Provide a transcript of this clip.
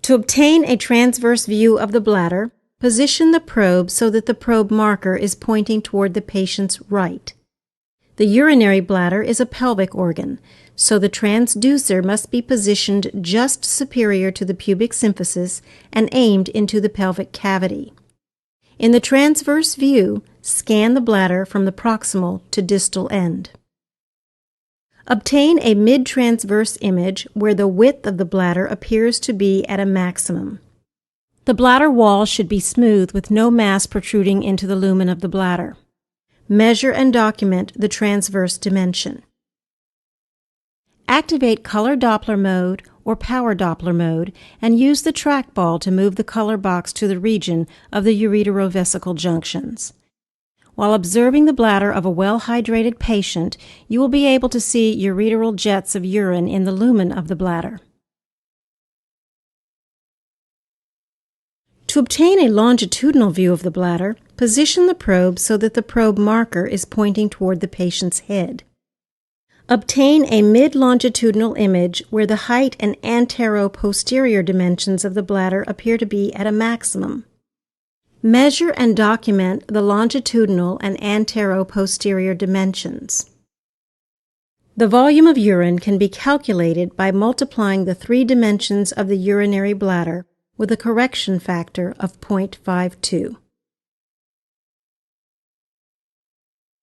To obtain a transverse view of the bladder, position the probe so that the probe marker is pointing toward the patient's right. The urinary bladder is a pelvic organ, so the transducer must be positioned just superior to the pubic symphysis and aimed into the pelvic cavity. In the transverse view, scan the bladder from the proximal to distal end. Obtain a mid-transverse image where the width of the bladder appears to be at a maximum. The bladder wall should be smooth with no mass protruding into the lumen of the bladder. Measure and document the transverse dimension. Activate color Doppler mode or power Doppler mode and use the trackball to move the color box to the region of the ureterovesical junctions. While observing the bladder of a well-hydrated patient, you will be able to see ureteral jets of urine in the lumen of the bladder. To obtain a longitudinal view of the bladder, position the probe so that the probe marker is pointing toward the patient's head. Obtain a mid-longitudinal image where the height and antero-posterior dimensions of the bladder appear to be at a maximum. Measure and document the longitudinal and antero-posterior dimensions. The volume of urine can be calculated by multiplying the 3 dimensions of the urinary bladder with a correction factor of 0.52.